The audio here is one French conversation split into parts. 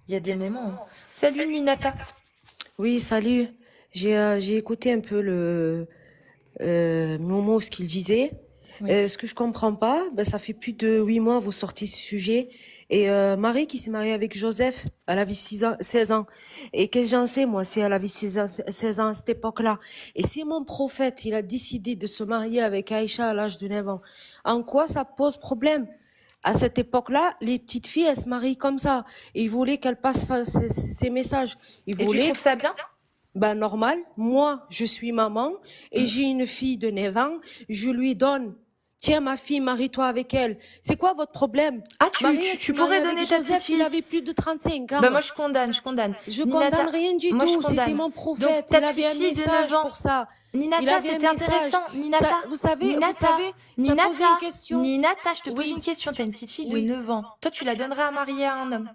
Il y a des moments. Salut Ninata. Oui, salut. J'ai écouté un peu Momo, ce qu'il disait. Oui. Ce que je comprends pas, ben, ça fait plus de 8 mois vous sortez ce sujet. Et Marie qui s'est mariée avec Joseph, elle avait 6 ans, 16 ans. Et qu'est-ce que j'en sais, moi, si elle avait 16 ans à cette époque-là. Et si mon prophète, il a décidé de se marier avec Aïcha à l'âge de 9 ans, en quoi ça pose problème? À cette époque-là, les petites filles, elles se marient comme ça. Et il voulait qu'elle passe ses messages. Il Et tu voulait, trouves ça bien? ben normal, moi, je suis maman et Hmm. j'ai une fille de 9 ans, je lui donne, tiens ma fille, marie-toi avec elle. C'est quoi votre problème? Ah, Marie, elle tu s'est mariée pourrais avec donner ta petite Joseph, il fille. avait plus de 35 Bah ans. moi je condamne, je condamne. Je condamne Ninata, rien du moi je tout, c'était condamne. mon Donc prophète, ta il petite avait un fille de 9 message ans. pour ça. Il Ninata, avait un c'était message. intéressant. Ninata, Vous Ninata, savez, tu as posé une Ninata, question. Ninata, je te pose une Oui, question. T'as une petite fille de oui. 9 ans. Toi, tu la donnerais à marier à un homme.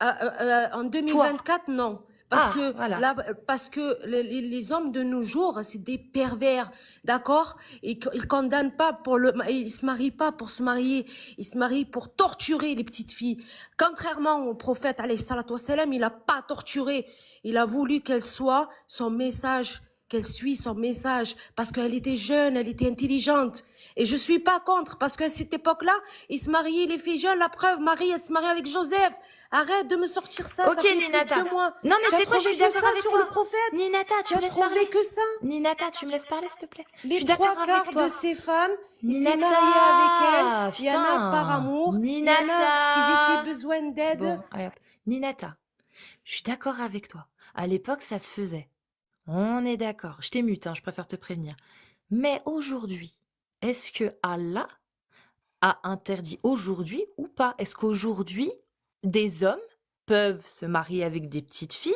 En Toi. 2024, non. Ah, voilà. Parce que les hommes de nos jours, c'est des pervers, d'accord? Ils condamnent pas ils se marient pas pour se marier, ils se marient pour torturer les petites filles. Contrairement au prophète, alayhi salatu wassalam, il a pas torturé. Il a voulu qu'elle soit son message, qu'elle suit son message, parce qu'elle était jeune, elle était intelligente. Et je suis pas contre, parce qu'à cette époque-là, ils se mariaient, les filles jeunes, la preuve, Marie, elle se marie avec Joseph. Arrête de me sortir ça, Ok, ça fait plus de Ninata. 2 mois. Non, mais Tu tu as sais quoi, je trouvé suis que d'accord ça avec sur toi. le prophète? Ninata, Tu tu as me laisses parler? trouvé que ça? Ninata, tu me laisses parler, s'il te plaît? Je Les suis trois d'accord avec quarts de toi. ces femmes, il s'est marié avec elles. Ninata! Il y en a par Putain! amour, il y en a qui étaient Ninata! besoin d'aide. Bon, allez hop. Ninata, je suis d'accord avec toi. À l'époque, ça se faisait. On est d'accord. Je t'émute, hein, je préfère te prévenir. Mais aujourd'hui, est-ce que Allah a interdit aujourd'hui ou pas? Est-ce qu'aujourd'hui, des hommes peuvent se marier avec des petites filles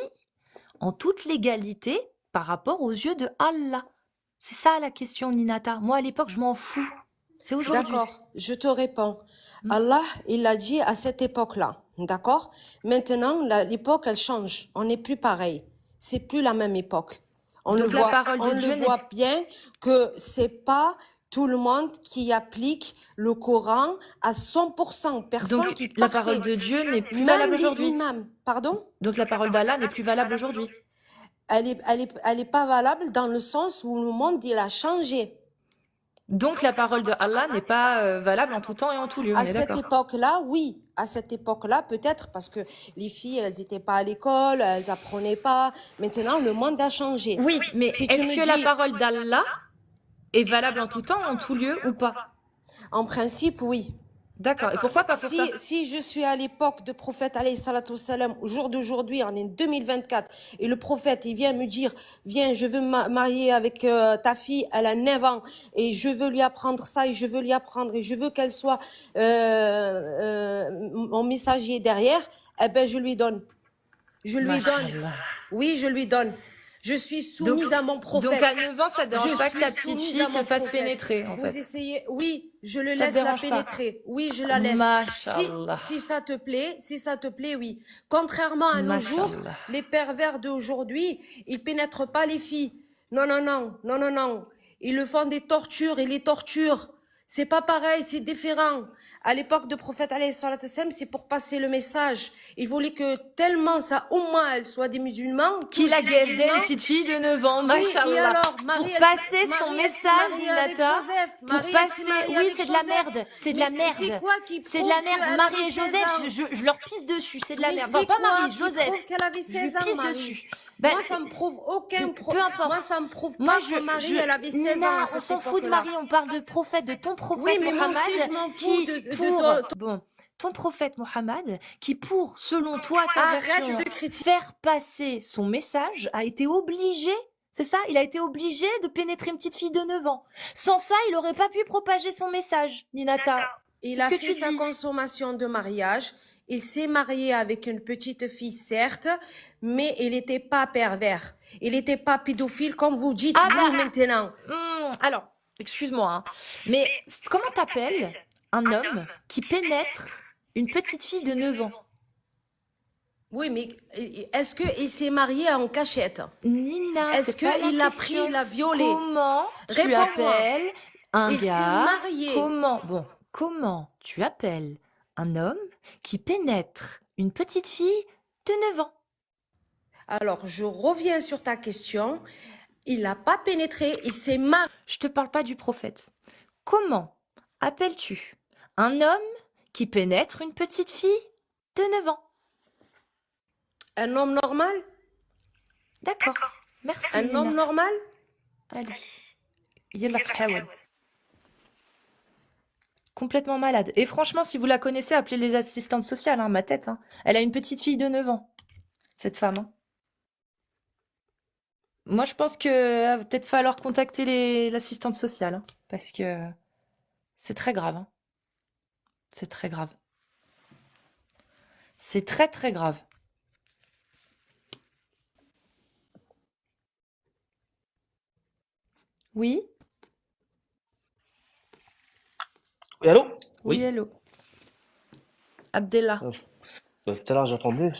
en toute légalité par rapport aux yeux de Allah? C'est ça la question, Ninata. Moi, à l'époque, je m'en fous. C'est aujourd'hui. D'accord, je te réponds. Hmm. Allah, il l'a dit à cette époque-là. D'accord? Maintenant, l'époque, elle change. On n'est plus pareil. C'est plus la même époque. Donc la parole de On le Dieu n'est voit bien que c'est pas tout le monde qui applique le Coran à 100%. Personne donc qui est la parfait. parole de Dieu n'est plus valable Même les aujourd'hui. imams, pardon? Donc la parole d'Allah n'est plus valable aujourd'hui. Elle est pas valable dans le sens où le monde, il a changé. Donc la parole de Allah n'est pas valable en tout temps et en tout lieu. On À est cette d'accord. époque-là, oui. À cette époque-là, peut-être parce que les filles, elles n'étaient pas à l'école, elles apprenaient pas. Maintenant, le monde a changé. Oui, mais Si tu est-ce me que la dis, parole d'Allah est valable en tout temps, en tout lieu ou pas? en principe, oui. D'accord. Et pourquoi pas pour ça? Si je suis à l'époque de prophète, alayhi salatu wassalam, au jour d'aujourd'hui, on est 2024, et le prophète, il vient me dire, viens, je veux me marier avec ta fille, elle a 9 ans, et je veux lui apprendre ça, et je veux lui apprendre, et je veux qu'elle soit mon messager derrière, eh ben, je lui donne. Je lui donne. Machallah. Oui, je lui donne. Je suis Donc, soumise à mon prophète. donc à 9 ans, ça te dérange Je pas que ta suis petite soumise fille à se mon fasse prophète. pénétrer, en Vous fait. essayez, oui, je le Ça te laisse la dérange pas? pénétrer. Oui, je la laisse. Machallah. Si ça te plaît, oui. Contrairement à nos jours, Machallah. les pervers d'aujourd'hui, ils pénètrent pas les filles. Non, non, non, non, non, non. Ils le font des tortures, ils les torturent. C'est pas pareil, c'est différent. À l'époque de prophète alayhi salatu wassalam, c'est pour passer le message. Il voulait que tellement ça, au moins, elles soient des musulmans. Qu'il a gardé musulmans. une petite fille de 9 ans, Oui, et machallah. alors, Pour Marie, passer son Marie, elle s'est message, mariée avec Ninata. Joseph. Pour Marie, elle s'est passer. mariée Oui, avec c'est de la Joseph. merde. C'est de Mais la merde. c'est quoi qui C'est de prouve la merde. qu'elle Marie avait et 16 Joseph, ans? je leur pisse dessus. C'est de la Mais merde. c'est Non, pas quoi Marie, qui Joseph. prouve qu'elle avait Je lui 16 ans, pisse Marie? dessus. Ben, Moi, ça me prouve peu importe. Moi, ça me prouve Moi, pas que Marie, elle avait 16 ans Nina, à on cette s'en fout de époque-là. Marie, on parle de prophète, de ton prophète Oui, mais moi Mohammed, aussi, je m'en fous ton prophète Mohammed, qui pour, selon toi, ta Arrête version, de critiquer. faire passer son message, a été obligé, c'est ça, il a été obligé de pénétrer une petite fille de 9 ans. Sans ça, il aurait pas pu propager son message, Ninata. Il C'est a ce que fait tu sa dis. consommation de mariage. Il s'est marié avec une petite fille, certes, mais il n'était pas pervers. Il n'était pas pédophile, comme vous dites, Ah vous, bah, maintenant. alors, excuse-moi, hein, mais comment t'appelles un homme qui pénètre une petite fille de 9 ans? Oui, mais est-ce qu'il s'est marié en cachette? Nina, Est-ce c'est pas la qu'il l'a question. pris, l'a violé? Comment tu Réponds-moi. appelles un Il s'est gars marié. Comment tu appelles un homme qui pénètre une petite fille de 9 ans. Alors, je reviens sur ta question. Il n'a pas pénétré, il s'est marié. Je te parle pas du prophète. Comment appelles-tu un homme qui pénètre une petite fille de 9 ans? Un homme normal? D'accord. Merci, Un homme Zina. normal? Allez. Yallah تحاول. Complètement malade. Et franchement, si vous la connaissez, appelez les assistantes sociales, hein, ma tête. Hein. Elle a une petite fille de 9 ans, cette femme. Hein. Moi, je pense que va peut-être falloir contacter l'assistante sociale, hein, parce que c'est très grave. Hein. C'est très grave. C'est très très grave. Oui? Oui, allô? Oui, Oui. hello. Abdellah. Tout à l'heure, j'attendais.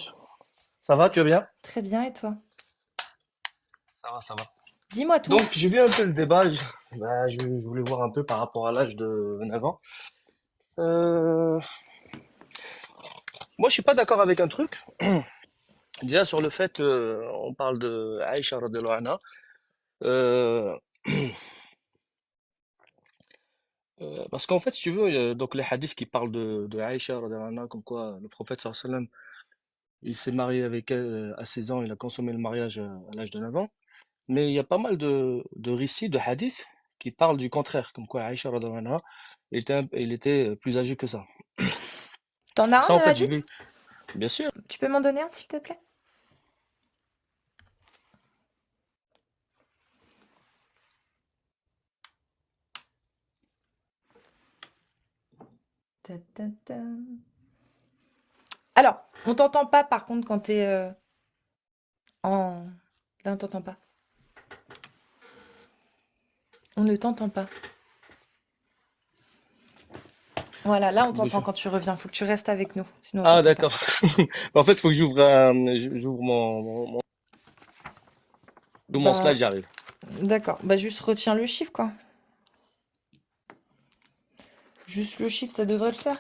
Ça va, tu vas bien? Très bien, et toi? Ça va, ça va. Dis-moi tout. Donc, j'ai vu un peu le débat. Je voulais voir un peu par rapport à l'âge de 9 ans. Euh, Moi, je suis pas d'accord avec un truc. Déjà, sur le fait, on parle de Aïcha radiallahu anha. Euh, Parce qu'en fait, si tu veux, donc les hadiths qui parlent de Aïcha radiallahu anha, comme quoi le prophète sallallahu alayhi wa sallam, il s'est marié avec elle à 16 ans, il a consommé le mariage à l'âge de 9 ans. Mais il y a pas mal de récits, de hadiths, qui parlent du contraire, comme quoi Aïcha radhiyallahu anha, il était plus âgé que ça. T'en as Ça, un, en fait, j'ai hadith? vu, bien sûr. Tu peux m'en donner un, s'il te plaît? Ta, ta, ta. Alors, on t'entend pas, par contre, quand t'es en... Là, on t'entend pas. On ne t'entend pas. Voilà, là, on t'entend quand tu reviens. Faut que tu restes avec nous, sinon on Ah, t'entend pas. d'accord. En fait, il faut que j'ouvre mon Bah, slide, j'arrive. d'accord. Bah, juste retiens le chiffre, quoi. Juste le chiffre, ça devrait le faire.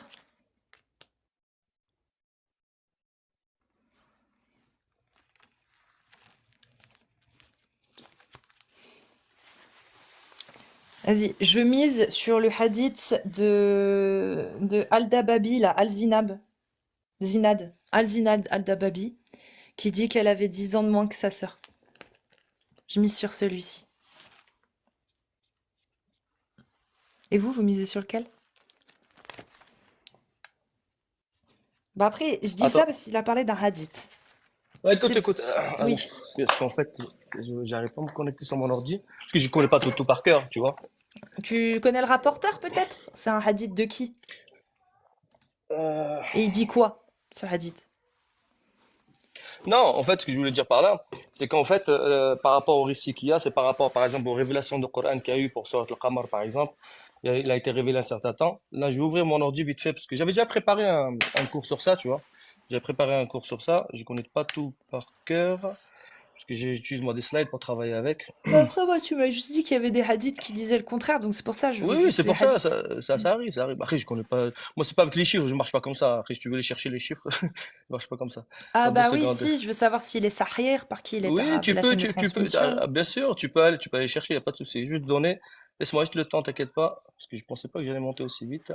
Vas-y, je mise sur le hadith de Al-Dababi, là, Al-Zinab. Zinad. Al-Zinad Al-Dababi, qui dit qu'elle avait 10 ans de moins que sa sœur. Je mise sur celui-ci. Et vous misez sur lequel? Bah après, je dis ça Attends. parce qu'il a parlé d'un hadith. Ouais, écoute, C'est... écoute. Oui. Parce qu'en fait, j'arrive pas à me connecter sur mon ordi. Parce que je connais pas tout par cœur, tu vois. Tu connais le rapporteur, peut-être? C'est un hadith de qui? Euh, Et il dit quoi, ce hadith? Non, en fait, ce que je voulais dire par là, c'est qu'en fait, par rapport au récit qu'il y a, c'est par rapport, par exemple, aux révélations de Coran qu'il y a eu pour Surat al-Qamar, par exemple. Il a été révélé un certain temps. Là, je vais ouvrir mon ordi vite fait, parce que j'avais déjà préparé un cours sur ça, tu vois. J'ai préparé un cours sur ça. Je connais pas tout par cœur, parce que j'utilise moi des slides pour travailler avec. Après, moi, tu m'as juste dit qu'il y avait des hadiths qui disaient le contraire, donc c'est pour ça que je veux Oui, oui, juste c'est les pour ça, hadiths. ça arrive, ça arrive. Après, je connais pas. Moi, c'est pas avec les chiffres, je marche pas comme ça. Après, si tu veux aller chercher les chiffres, je marche pas comme ça. Ah Dans deux bah oui, secondes. si, je veux savoir s'il est sahih, par qui il est Oui, la chaîne de tu peux, transmission. bien sûr, tu peux aller chercher, il n'y a pas de souci. Juste donner, laisse-moi juste le temps, t'inquiète pas, parce que je pensais pas que j'allais monter aussi vite.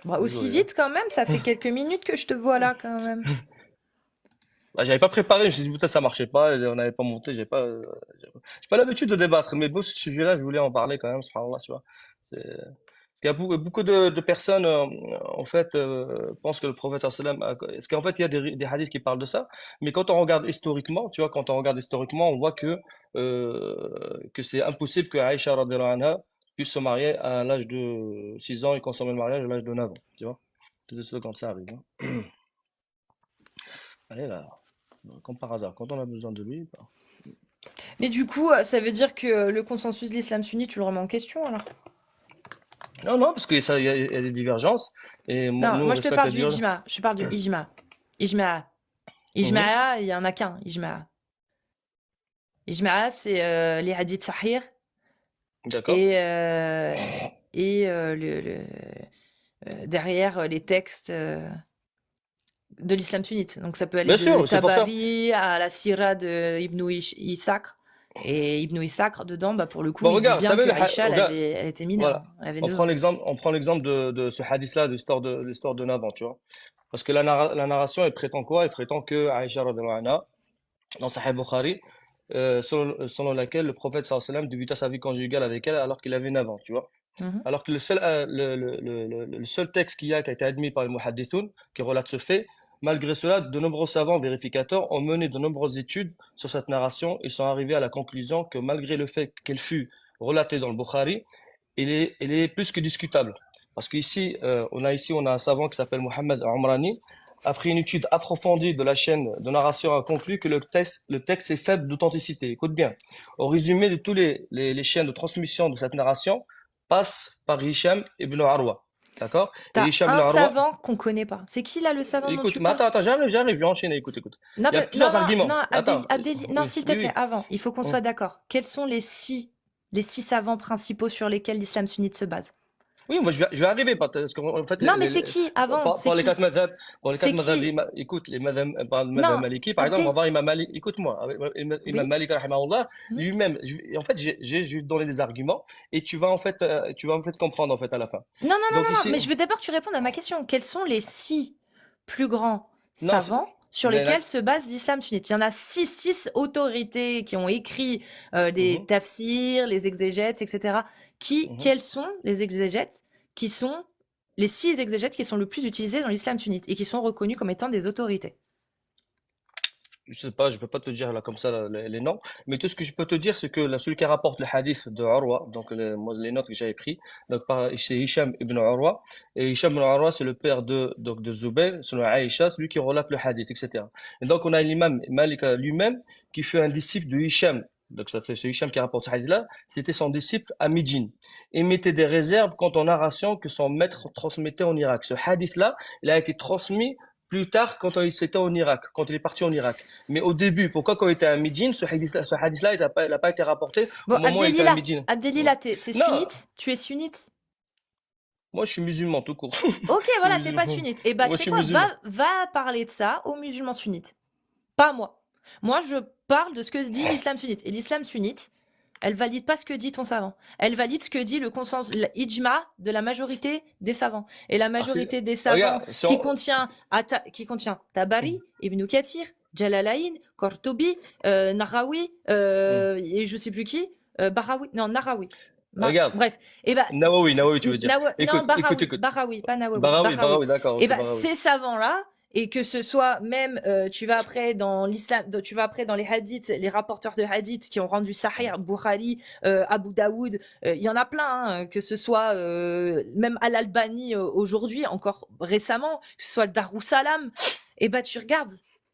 Bah, aussi Désolé, hein. vite quand même, ça fait quelques minutes que je te vois là quand même. Bah, j'avais pas préparé, je me suis dit peut-être ça marchait pas, on n'avait pas monté, j'ai pas l'habitude de débattre, mais bon, ce sujet-là, je voulais en parler quand même, subhanallah, tu vois. Parce qu'il y a beaucoup de personnes, en fait, pensent que le prophète, sallallahu alayhi wa sallam parce qu'en fait, il y a des hadiths qui parlent de ça, mais quand on regarde historiquement, tu vois, quand on regarde historiquement, on voit que c'est impossible que Aïcha, radhiyallahu anha, puisse se marier à l'âge de 6 ans et consommer le mariage à l'âge de 9 ans, tu vois. C'est ça quand ça arrive, hein. Allez là, comme par hasard, quand on a besoin de lui, bah. Mais du coup, ça veut dire que le consensus de l'islam sunnite, tu le remets en question alors? Non, non, parce qu'il y a des divergences, et Non, nous, on moi je te respecte parle la du divergence. ijma. Je te parle du ijma. Ijma. Mhm. Ijma, il y en a qu'un, ijma. Ijma, c'est les hadiths sahih D'accord? et, et derrière les textes de l'islam sunnite. Donc ça peut aller Bien de sûr, c'est pour ça. Tabari à la Sira de Ibn Ishaq. Et Ibn Ishaq, dedans, bah, pour le coup, Bon, il dit regarde, bien t'as vu que Aïcha, regarde, elle était mineure, voilà. hein. Elle avait 9 ans. On prend l'exemple de ce hadith-là, de l'histoire de Navan, tu vois. Parce que la narration, elle prétend quoi? Elle prétend que Aïcha, radhiyallahu anha, dans Sahih Bukhari, selon laquelle le prophète sallallahu alayhi wa sallam débuta sa vie conjugale avec elle alors qu'il avait 9 ans, tu vois. Mhm. Alors que le seul texte qui a été admis par les muhaddithoun, qui relate ce fait, malgré cela, de nombreux savants vérificateurs ont mené de nombreuses études sur cette narration et sont arrivés à la conclusion que malgré le fait qu'elle fût relatée dans le Bukhari, elle est plus que discutable. Parce qu'ici, on a un savant qui s'appelle Mohamed Omrani. Après une étude approfondie de la chaîne de narration, a conclu que le texte est faible d'authenticité. Écoute bien. Au résumé de tous les chaînes de transmission de cette narration passe par Hicham ibn Arwa. D'accord? Et T'as Hicham ibn un Arwa, savant qu'on connaît pas. C'est qui là le savant dont écoute, tu mais parles? attends, j'arrive, je vais enchaîner, écoute. Non, Il y a non, plusieurs non, arguments. non, Attends, non, oui, s'il te oui, plaît, oui. avant, il faut qu'on Hum. soit d'accord. Quels sont les six savants principaux sur lesquels l'islam sunnite se base? Oui, moi je vais arriver parce qu'en fait Non, mais c'est qui avant? C'est pour les qui? quatre madhab, C'est qui? écoute les madhab par le madhab Non, Maliki par exemple, on va Abdel, voir Imam Malik, écoute-moi, Imam oui. Malik rahimahullah, Hmm. lui-même en fait j'ai donné des arguments et tu vas en fait comprendre en fait à la fin. Non, Donc ici mais je veux d'abord que tu répondes à ma question. Quels sont les six plus grands non, savants sur il y en a lesquels se base l'islam sunnite? Il y en a six autorités qui ont écrit des Mhm, tafsirs, les exégètes, etc. mhm. Quels sont les exégètes qui sont les six exégètes qui sont le plus utilisés dans l'islam sunnite et qui sont reconnus comme étant des autorités? Je sais pas, je peux pas te dire là comme ça là, les noms, mais tout ce que je peux te dire, c'est que celui qui rapporte le hadith de Urwa, donc moi les notes que j'avais pris, donc c'est Hisham ibn Urwa, et Hisham ibn Urwa c'est le père de Zubayr, selon Aïcha, celui qui relate le hadith, etc. Et donc on a l'imam Malik lui-même qui fut un disciple de Hisham. Donc c'est Hisham qui rapporte ce hadith-là, c'était son disciple à Médine. Et mettait des réserves quant aux narrations que son maître transmettait en Irak. Ce hadith-là, il a été transmis plus tard quand il était en Irak, quand il est parti en Irak. Mais au début, pourquoi quand il était à Médine, ce hadith-là, il n'a pas été rapporté Bon, au moment où il était à Médine. Abdelila, t'es Non, sunnite? Tu es sunnite? moi je suis musulman tout court. Ok, Je suis voilà, t'es pas musulman. sunnite. Et bah, Moi tu je sais suis quoi, musulman. va parler de ça aux musulmans sunnites. Pas moi. Moi, je parle de ce que dit l'islam sunnite. Et l'islam sunnite, elle valide pas ce que dit ton savant. Elle valide ce que dit le consensus, l'ijma de la majorité des savants. Et la Ah, majorité des savants regarde, qui contient Tabari, Ibn Kathir, Jalalain, Qurtubi, Nahrawi, et je sais plus qui, Barawi, non, Nahrawi. regarde, Bref, et ben, Nawawi, tu veux dire. non, Écoute. Barawi, pas Nawawi, Barawi, Barawi. d'accord, Et ok, ben, Barawi. ces savants-là, et que ce soit même, tu vas après dans l'islam, tu vas après dans les hadiths, les rapporteurs de hadiths qui ont rendu Sahih, Bukhari, Abu Daoud, il y en a plein, hein, que ce soit même Al-Albani aujourd'hui, encore récemment, que ce soit le Darussalam, et ben tu regardes,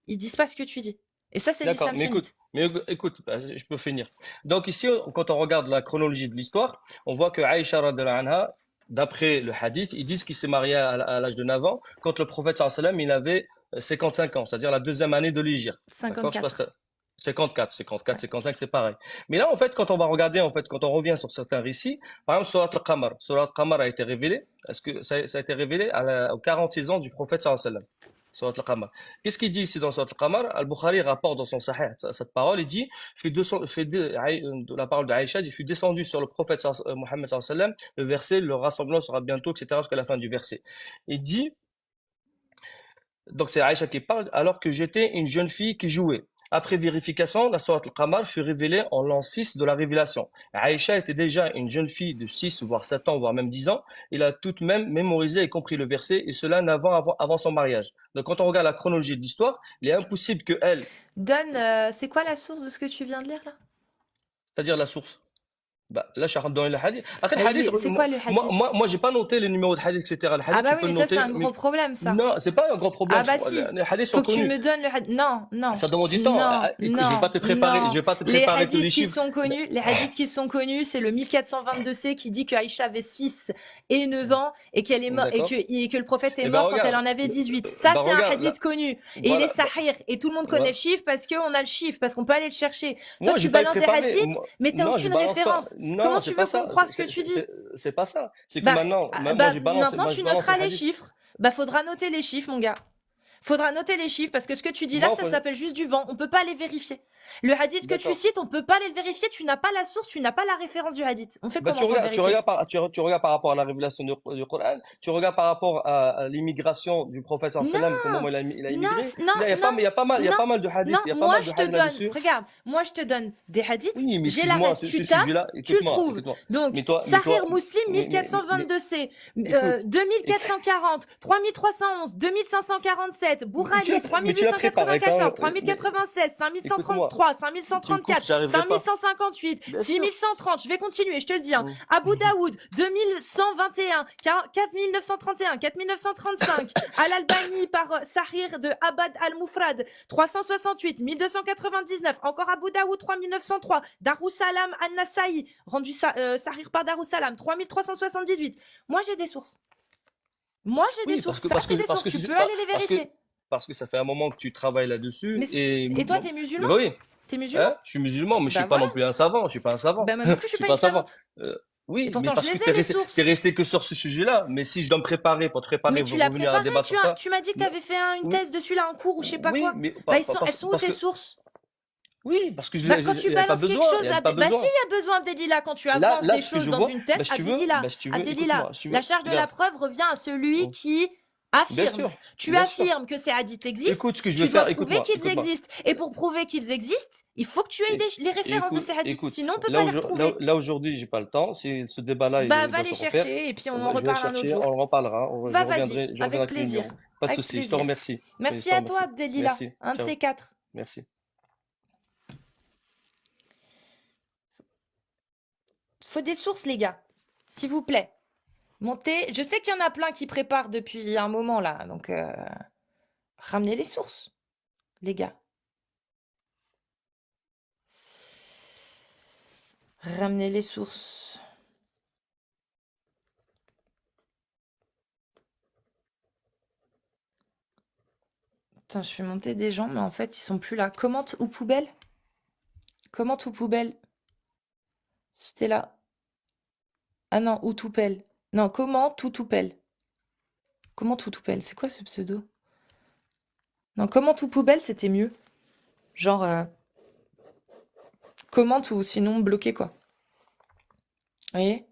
ils disent pas ce que tu dis. Et ça, c'est D'accord, l'islam sunnite. mais écoute, bah, je peux finir. Donc ici, quand on regarde la chronologie de l'histoire, on voit que Aïcha radhiyallahu anha, d'après le hadith, ils disent qu'il s'est marié à l'âge de 9 ans, quand le prophète sallallahu alayhi wa sallam, il avait 55 ans, c'est-à-dire la deuxième année de l'hégire. D'accord? Je sais pas si 54. 54, Ouais. 55, c'est pareil. Mais là, en fait, quand on va regarder, en fait, quand on revient sur certains récits, par exemple, Surat al-Qamar a été révélé, est-ce que ça a été révélé aux 46 ans du prophète sallallahu alayhi wa sallam? Surat al-Qamar. Qu'est-ce qu'il dit ici dans Surat al-Qamar? Al-Bukhari rapporte dans son Sahih cette parole, il dit, de la parole d'Aïcha, il fut descendu sur le prophète Mohammed sallallahu alayhi wa sallam, le verset, le rassemblement sera bientôt, etc., jusqu'à la fin du verset. Il dit, donc c'est Aïcha qui parle, alors que j'étais une jeune fille qui jouait. Après vérification, la sourate Al-Qamar fut révélée en l'an 6 de la révélation. Aïcha était déjà une jeune fille de 6, voire 7 ans, voire même 10 ans. Il a tout de même mémorisé et compris le verset, et cela avant son mariage. Donc quand on regarde la chronologie de l'histoire, il est impossible que elle, Donne, c'est quoi la source de ce que tu viens de lire là? c'est-à-dire la source, bah, là, je suis en train de donner le hadith. Après, le Oui, hadith, c'est quoi le hadith? moi, j'ai pas noté les numéros de hadith, etc. Le Ah hadith, bah tu oui, peux mais le ça, c'est noter, un mais gros problème, ça. non, c'est pas un gros Ah problème. bah si, Les hadiths faut sont que tu connus. me donnes le hadith. Non, non, Ça demande du temps. non, Écoute, je vais non, pas te préparer, je non. vais pas te Les préparer tous les hadiths qui chiffres. sont connus, c'est le 1422C qui dit que Aïcha avait 6 et 9 ans et qu'elle est morte D'accord? et que le prophète est Eh ben, mort quand elle regarde. en avait 18. Ça, Bah, c'est un regarde, là. hadith connu. Et il est Voilà. sahih. Et tout le monde connaît Voilà. le chiffre parce qu'on a le chiffre, parce qu'on peut aller le chercher. Toi, Moi, tu j'ai pas balances des préparé. hadiths, mais t'as Non, je aucune balance pas. référence. Non, Comment c'est tu pas veux qu'on ça. croie ce que tu dis? C'est pas ça. C'est que Bah, maintenant, moi, j'ai balancé, maintenant moi, tu je balance noteras les les hadiths. chiffres. Bah, faudra noter les chiffres, mon gars. Faudra noter les chiffres parce que ce que tu dis là, Non, ça s'appelle juste du vent. On peut pas les vérifier. Le hadith que tu d'accord. cites, on peut pas les vérifier. Tu n'as pas la source, tu n'as pas la référence du hadith. On fait Bah, comment pour le vérifier? tu regardes par rapport à la révélation du Coran, tu regardes par rapport à l'immigration du prophète sallallahu alayhi wa sallam, comment Non, il a non, immigré. non, Là, non, il y a non, pas mal de hadiths, non. il y a pas Moi, mal de je te hadiths donne, là-dessus. regarde, moi, je te donne des hadiths. Oui, mais J'ai la excuse-moi, ref, tu tapes, sujet-là, tu le trouves. écoute-moi. Donc, Mais toi, Sahih Muslim mais, 1422C, écoute, écoute, 2440, 3311, 2547, Bourali, mais tu l'as préparé quand, 3894, 3096, écoute-moi, 5133, tu me coupes, 5134, j'arriverai pas. 5158, Bien sûr. 6130. Je vais continuer, je te le dis. Hein. Mm. Abu Daoud, 2121, 4931, 4935, Al-Albani par Sahir de Abad al-Mufrad, 368, 1299, encore Abu Daoud, 3903, Darussalam an-Nasa'i, rendu Sahir par Darussalam, 3378. Moi, j'ai des sources. Moi, j'ai des Oui, sources. Ça fait des sources. Tu peux aller les vérifier. parce que ça fait un moment que tu travailles là-dessus. Mais et toi, t'es musulman? Bah oui. T'es musulman? Hein, je suis musulman, mais je Bah suis pas voilà. non plus un savant. Je suis pas un savant. Bah moi non plus, je suis pas un une savant. savante. Oui, Et pourtant, mais parce je que les ai, les sources. t'es resté que sur ce sujet-là. Mais si je dois me préparer pour te préparer, Mais tu l'as revenir à préparé, débattre sur ça. tu m'as dit que tu avais fait une Oui. thèse dessus là, un cours ou je sais pas Oui, quoi. mais Bah, elles sont où tes sources? Oui, parce que Quand tu il y a pas balances quelque besoin, chose, il y a pas bah si, besoin. il y a besoin Abdelila. Quand tu Là, avances là, des ce que choses je dans vois, une thèse, bah, si tu veux, Abdelila, bah, si tu veux, Abdelila, écoute-moi, si tu veux, la charge de la regarde. preuve revient à celui Mm. qui Bien affirme. sûr, Tu bien sûr. affirmes que ces hadiths existent, Écoute ce que je tu vais dois faire, prouver écoute-moi, qu'ils écoute-moi. existent. Et pour prouver qu'ils existent, il faut que tu aies les références de ces hadiths. Écoute, Sinon, on peut là, pas les retrouver. là aujourd'hui, j'ai pas le temps. Ce débat-là, Bah, il va doit les se refaire. chercher et puis on en Je vais le reparle un autre chercher, on jour. en reparlera. Va, vas-y, Je avec reviendrai avec une plaisir. numéro. Pas de Avec souci, je te plaisir. remercie. Oui, Merci je te à toi, remercie. Abdelila. Merci. Un de Ciao. ces quatre. Merci. Faut des sources, les gars. S'il vous plaît. Montez. Je sais qu'il y en a plein qui préparent depuis un moment, là. Donc, ramenez les sources, les gars. Ramenez les sources. Putain, je fais monter des gens, mais en fait, ils sont plus là. Commente ou poubelle? Commente ou poubelle? Si t'es là. Ah non, ou toupelle. Non, commente ou toupelle. Commente ou toupelle. C'est quoi ce pseudo? Non, commente ou poubelle, c'était mieux. Genre, commente ou sinon bloqué, quoi. Vous voyez?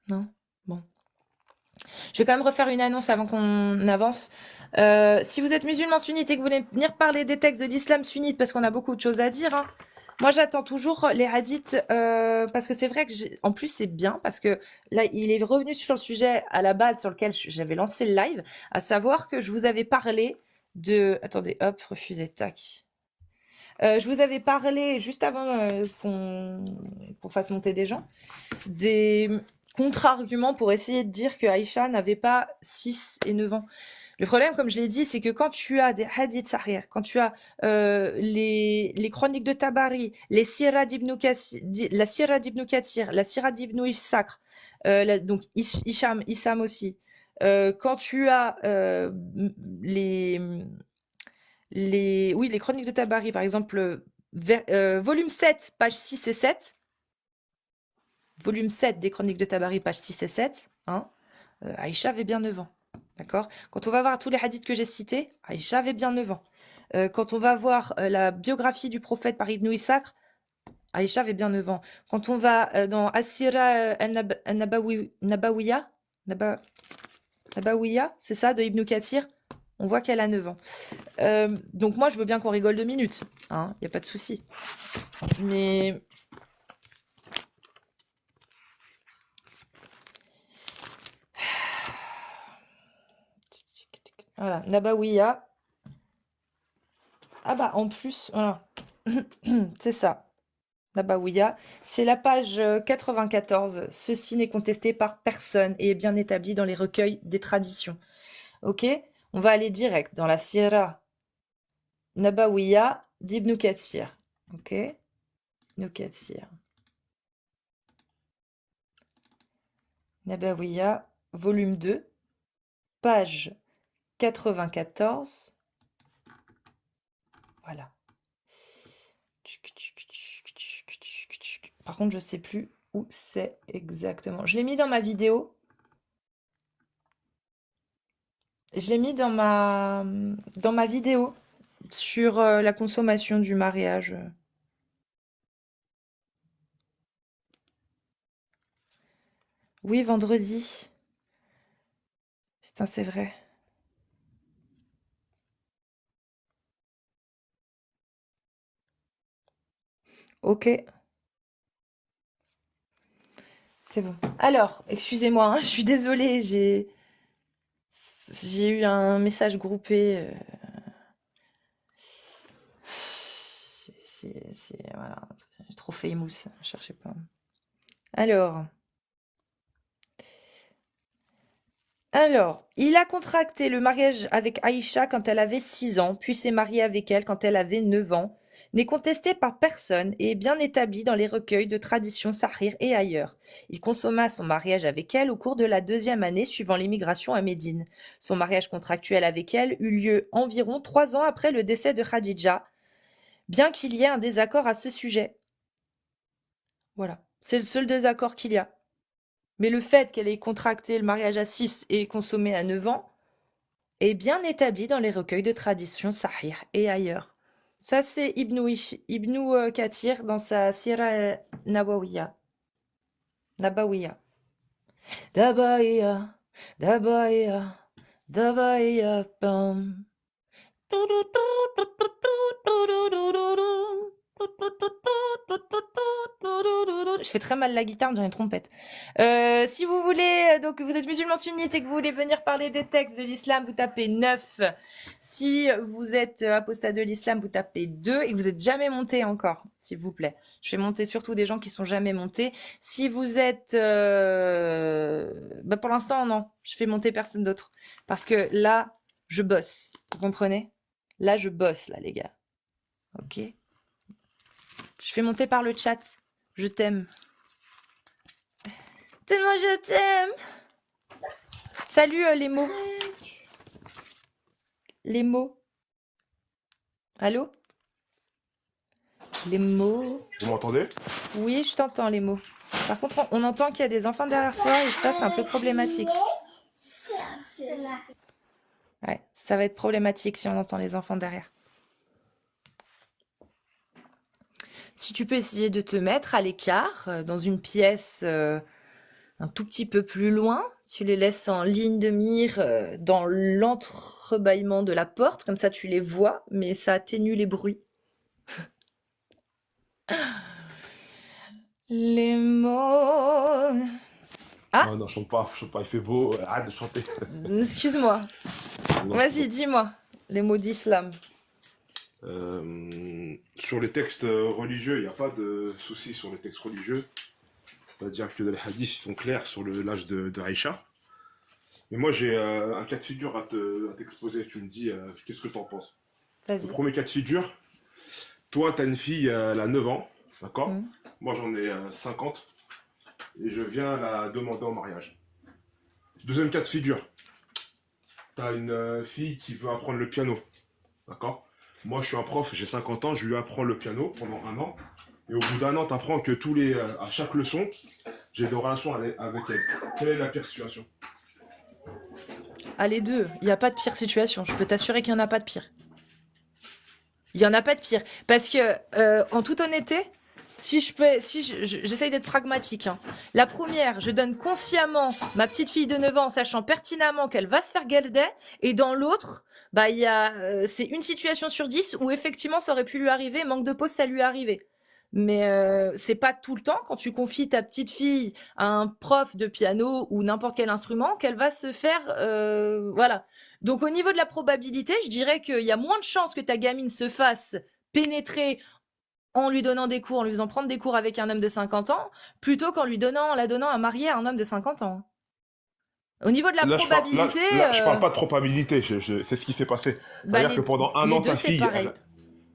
Non? Bon. Je vais quand même refaire une annonce avant qu'on avance. Si vous êtes musulman sunnite et que vous voulez venir parler des textes de l'islam sunnite, parce qu'on a beaucoup de choses à dire, hein, moi j'attends toujours les hadiths, parce que c'est vrai que en plus c'est bien, parce que là il est revenu sur le sujet à la base sur lequel j'avais lancé le live, à savoir que je vous avais parlé de... Attendez, hop, refusé, tac. Je vous avais parlé juste avant qu'on fasse monter des gens, des contre-arguments pour essayer de dire que Aïcha n'avait pas 6 et 9 ans. Le problème, comme je l'ai dit, c'est que quand tu as des hadiths sahih, quand tu as les chroniques de Tabari, les sirah d'Ibn Kathir, la sirah d'Ibn Kathir, la sirah d'Ibn Ishaq, donc Issam aussi, quand tu as les chroniques de Tabari, par exemple, volume 7, page 6 et 7, volume 7 des chroniques de Tabari, page 6 et 7, hein, Aïcha avait bien 9 ans. D'accord? Quand on va voir tous les hadiths que j'ai cités, Aïcha avait bien 9 ans. Quand on va voir la biographie du prophète par Ibn Ishaq, Aïcha avait bien 9 ans. Quand on va dans As-Sira Nabawiya, c'est ça, de Ibn Kathir, on voit qu'elle a 9 ans. Donc moi, je veux bien qu'on rigole 2 minutes. Hein, y a pas de souci. Mais... Voilà, Nabawiya. Ah bah, en plus, voilà. C'est ça. Nabawiya. C'est la page 94. Ceci n'est contesté par personne et est bien établi dans les recueils des traditions. Ok? On va aller direct dans la Sira Nabawiya d'Ibn Kathir. Ok? Ibn Kathir. Nabawiya, volume 2, page 94. Voilà. Par contre, je sais plus où c'est exactement. Je l'ai mis dans ma vidéo. Je l'ai mis dans ma vidéo sur la consommation du mariage. Oui, vendredi. Putain, c'est vrai. Ok, c'est bon. Alors, excusez-moi, hein, je suis désolée, j'ai eu un message groupé. Voilà, j'ai trop fait émousse, cherchez pas. Alors, il a contracté le mariage avec Aïcha quand elle avait 6 ans, puis s'est marié avec elle quand elle avait 9 ans, n'est contesté par personne et est bien établi dans les recueils de traditions sahir et ailleurs. Il consomma son mariage avec elle au cours de la 2e année suivant l'émigration à Médine. Son mariage contractuel avec elle eut lieu environ 3 ans après le décès de Khadija, bien qu'il y ait un désaccord à ce sujet. Voilà, c'est le seul désaccord qu'il y a. Mais le fait qu'elle ait contracté le mariage à 6 et consommé à 9 ans est bien établi dans les recueils de traditions sahih et ailleurs. Ça, c'est Ibn Kathir dans sa Sira Nabawiya. Nabawiya. Dabaiya, Dabaiya, Dabaiya, pam. Je fais très mal la guitare, j'ai une trompette. Si vous voulez, donc vous êtes musulman sunnite et que vous voulez venir parler des textes de l'islam, vous tapez 9. Si vous êtes apostat de l'islam, vous tapez 2 et que vous n'êtes jamais monté encore, s'il vous plaît. Je fais monter surtout des gens qui sont jamais montés. Si vous êtes... pour l'instant, non. Je fais monter personne d'autre. Parce que là, je bosse. Vous comprenez? Là, je bosse, là, les gars. Ok? Je fais monter par le chat. Je t'aime. Tellement je t'aime. Salut les mots. Les mots. Allô? Les mots. Vous m'entendez? Oui, je t'entends les mots. Par contre, on entend qu'il y a des enfants derrière toi et ça, c'est un peu problématique. Ouais, ça va être problématique si on entend les enfants derrière. Si tu peux essayer de te mettre à l'écart, dans une pièce un tout petit peu plus loin, tu les laisses en ligne de mire dans l'entrebâillement de la porte, comme ça tu les vois, mais ça atténue les bruits. Les mots... Ah, Non, je chante pas, il fait beau, arrête de chanter. excuse-moi. Non, Vas-y, dis-moi les mots d'islam. Sur les textes religieux, il n'y a pas de souci sur les textes religieux. C'est-à-dire que les hadiths ils sont clairs sur l'âge de Aïcha. Mais moi, j'ai un cas de figure à t'exposer. Tu me dis, qu'est-ce que tu en penses? Le Vas-y. premier cas de figure, toi, tu as une fille, elle a 9 ans, d'accord? Mhm. Moi, j'en ai 50. Et je viens la demander en mariage. Deuxième cas de figure, tu as une fille qui veut apprendre le piano, d'accord? Moi, je suis un prof, j'ai 50 ans, je lui apprends le piano pendant 1 an. Et au bout d'1 an, tu apprends que à chaque leçon, j'ai des relations avec elle. Quelle est la pire situation? Ah, les deux, il n'y a pas de pire situation. Je peux t'assurer qu'il n'y en a pas de pire. Il n'y en a pas de pire. Parce que, en toute honnêteté, j'essaye d'être pragmatique, hein. La première, je donne consciemment ma petite fille de 9 ans en sachant pertinemment qu'elle va se faire guelder. Et dans l'autre, bah, c'est une situation sur 10 où effectivement ça aurait pu lui arriver, manque de peau, ça lui est arrivé. Mais c'est pas tout le temps quand tu confies ta petite fille à un prof de piano ou n'importe quel instrument qu'elle va se faire, voilà. Donc au niveau de la probabilité, je dirais qu'il y a moins de chances que ta gamine se fasse pénétrer en lui donnant des cours, en lui faisant prendre des cours avec un homme de 50 ans, plutôt qu'en la donnant à marier à un homme de 50 ans. Au niveau de la Là, probabilité, je parle pas de probabilité, c'est ce qui s'est passé. bah, C'est-à-dire que pendant un les an, deux ta c'est fille, pareil.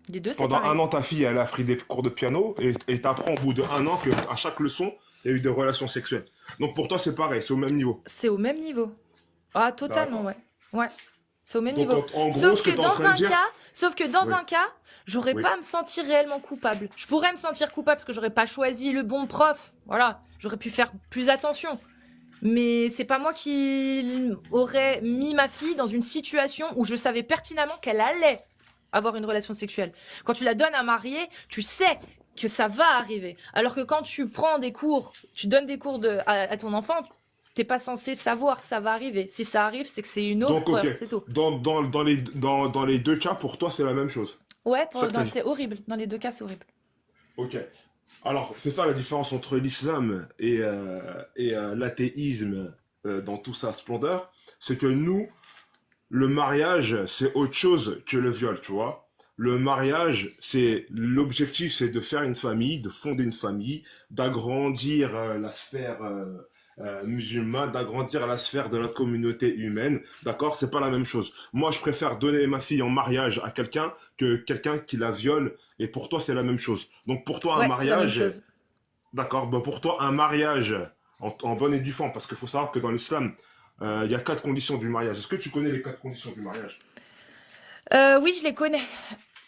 Les deux c'est pendant pareil. 1 an, ta fille, elle a pris des cours de piano et t'apprends au bout d'1 an qu'à chaque leçon, il y a eu des relations sexuelles. Donc pour toi, c'est pareil, c'est au même niveau. C'est au même niveau. Ah, totalement, D'accord. ouais. Ouais. C'est au même Donc niveau. en gros, Sauf ce que que tu es en dans train de un dire, cas, oui, un cas, j'aurais oui. pas à me sentir réellement coupable. Je pourrais me sentir coupable parce que j'aurais pas choisi le bon prof. Voilà. J'aurais pu faire plus attention. Mais c'est pas moi qui aurais mis ma fille dans une situation où je savais pertinemment qu'elle allait avoir une relation sexuelle. Quand tu la donnes à marier, tu sais que ça va arriver. Alors que quand tu prends des cours, tu donnes des cours à ton enfant, t'es pas censé savoir que ça va arriver. Si ça arrive, c'est que c'est une Donc, ok. horreur, c'est tout. Dans les deux cas, pour toi, c'est la même chose. Ouais, C'est ça que t'as dit. c'est horrible. Dans les deux cas, c'est horrible. Ok. Alors, c'est ça la différence entre l'islam et l'athéisme dans toute sa splendeur. C'est que nous, le mariage, c'est autre chose que le viol, tu vois. Le mariage, l'objectif, c'est de faire une famille, de fonder une famille, d'agrandir la sphère musulmane, d'agrandir la sphère de la communauté humaine. D'accord? C'est pas la même chose. Moi, je préfère donner ma fille en mariage à quelqu'un que quelqu'un qui la viole. Et pour toi, c'est la même chose. Donc, pour toi, un Ouais, c'est la même mariage, chose. d'accord, ben pour toi, un mariage en bonne et due forme, parce qu'il faut savoir que dans l'islam, il y a 4 conditions du mariage. Est-ce que tu connais les 4 conditions du mariage? Oui, je les connais.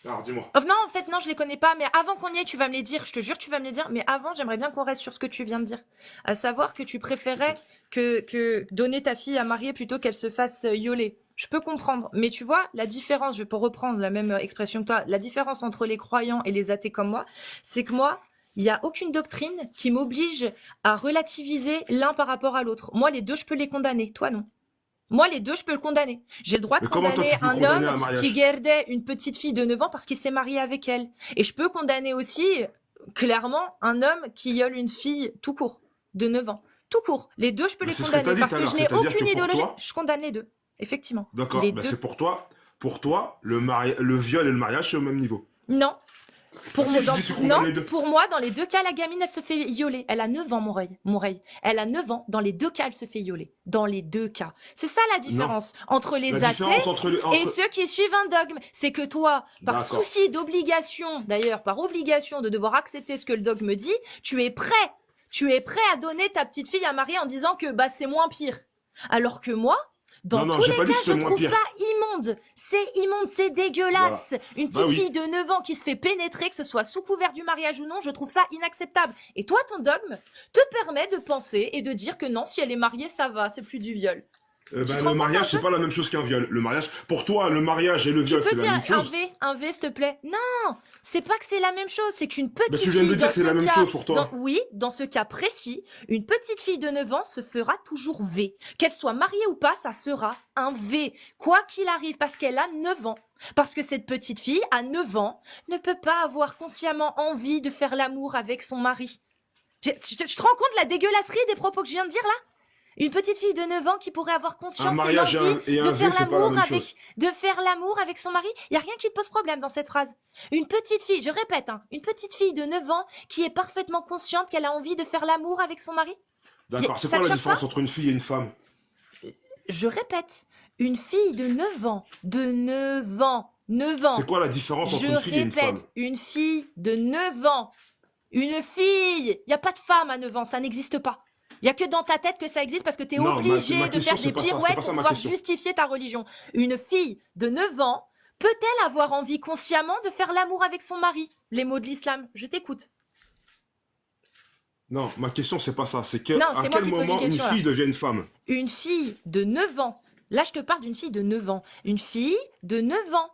Alors, dis-moi. Oh, non, en fait, non, je les connais pas. Mais avant qu'on y aille, tu vas me les dire. Je te jure, tu vas me les dire. Mais avant, j'aimerais bien qu'on reste sur ce que tu viens de dire. À savoir que tu préférais que donner ta fille à marier plutôt qu'elle se fasse yoler. Je peux comprendre. Mais tu vois, la différence, je peux reprendre la même expression que toi, la différence entre les croyants et les athées comme moi, c'est que moi, il n'y a aucune doctrine qui m'oblige à relativiser l'un par rapport à l'autre. Moi, les deux, je peux les condamner. Toi, non. Moi, les deux, je peux le condamner. J'ai le droit de Mais comment toi, condamner tu peux un condamner un homme mariage? qui gardait une petite fille de 9 ans parce qu'il s'est marié avec elle. Et je peux condamner aussi, clairement, un homme qui viole une fille tout court, de 9 ans. Tout court. Les deux, je peux Mais les c'est ce que t'as condamner dit parce tout à que l'heure. je n'ai C'est-à-dire aucune que pour idéologie. toi, Je condamne les deux. Effectivement. d'accord, Les ben deux. c'est pour toi, le viol et le mariage, c'est au même niveau. Non. Pour Si moi, tu dis tu condamnes les deux. pour moi, dans les deux cas, la gamine, elle se fait violer. Elle a 9 ans, mon rey. Elle a 9 ans. Dans les deux cas, elle se fait violer. Dans les deux cas. C'est ça la différence entre les La athées différence entre et ceux qui suivent un dogme. C'est que toi, par D'accord. souci d'obligation, d'ailleurs, par obligation de devoir accepter ce que le dogme dit, tu es prêt à donner ta petite fille à marier en disant que bah c'est moins pire. Alors que moi, dans Non, tous j'ai les pas dit cas, que je c'était moins trouve pire. ça immonde. C'est immonde, c'est dégueulasse. Une petite Bah oui. fille de 9 ans qui se fait pénétrer, que ce soit sous couvert du mariage ou non, je trouve ça inacceptable. Et toi, ton dogme te permet de penser et de dire que non, si elle est mariée, ça va, c'est plus du viol. Ben, te rends le compte un mariage, peu c'est pas la même chose qu'un viol. Le mariage, pour toi, le mariage et le Tu viol, peux c'est la dire même chose. un V, s'il te plaît. Non, c'est pas que c'est la même chose, c'est qu'une Ben, petite tu viens de fille, dire dans que c'est ce la même cas, chose pour toi. oui, dans ce cas précis, une petite fille de 9 ans se fera toujours V. Qu'elle soit mariée ou pas, ça sera un V. Quoi qu'il arrive, parce qu'elle a 9 ans. Parce que cette petite fille, à 9 ans, ne peut pas avoir consciemment envie de faire l'amour avec son mari. Tu te rends compte de la dégueulasserie des propos que je viens de dire là? Une petite fille de 9 ans qui pourrait avoir Un conscience et mariage l'envie et un de V, faire c'est pas la l'amour même chose. avec son mari. Il y a rien qui te pose problème dans cette phrase. Une petite fille, je répète, hein, une petite fille de 9 ans qui est parfaitement consciente qu'elle a envie de faire l'amour avec son mari. D'accord, c'est ça quoi te la choque différence entre une fille et une femme? Je répète, une fille de 9 ans, 9 ans. C'est quoi la différence entre Je une fille et une femme? répète, une fille de 9 ans. Une fille. Il n'y a pas de femme à 9 ans, ça n'existe pas. Il n'y a que dans ta tête que ça existe parce que tu es Non, obligé ma de question, faire c'est des pas ça, c'est pirouettes pas ça pour ma pouvoir question. justifier ta religion. Une fille de 9 ans peut-elle avoir envie consciemment de faire l'amour avec son mari? Les mots de l'islam, je t'écoute. Non, ma question, c'est pas ça. C'est que, Non, à c'est moi quel qui pose une moment une question, là. fille devient une femme? Une fille de 9 ans. Là, je te parle d'une fille de 9 ans. Une fille de 9 ans.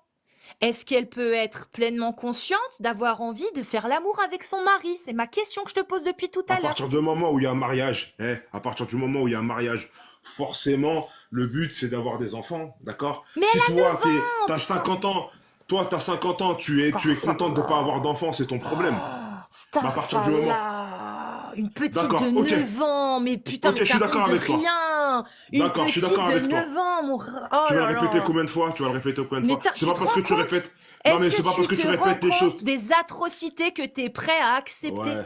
Est-ce qu'elle peut être pleinement consciente d'avoir envie de faire l'amour avec son mari? C'est ma question que je te pose depuis tout À à l'heure. partir du moment où il y a un mariage, à partir du moment où il y a un mariage, forcément, le but, c'est d'avoir des enfants, d'accord? Mais Si elle a toi, 9 ans, t'as putain. 50 ans, toi, t'as 50 ans, tu es contente de pas avoir d'enfants, c'est ton problème. Ah, à partir du moment- Starfalla. Une petite D'accord, de ok. 9 ans, mais putain, Ok, mais je suis t'as d'accord honte de avec toi. rien. Une D'accord, je suis petite d'accord de avec toi. 9 ans, mon... Oh Tu vas là le répéter là. combien de fois? Tu vas le répéter combien de Mais fois? t'as- C'est tu pas te parce que rends tu compte répètes. Non, mais Est-ce c'est pas parce que tu tu te répètes rends des choses. compte des atrocités que t'es prêt à accepter? Ouais.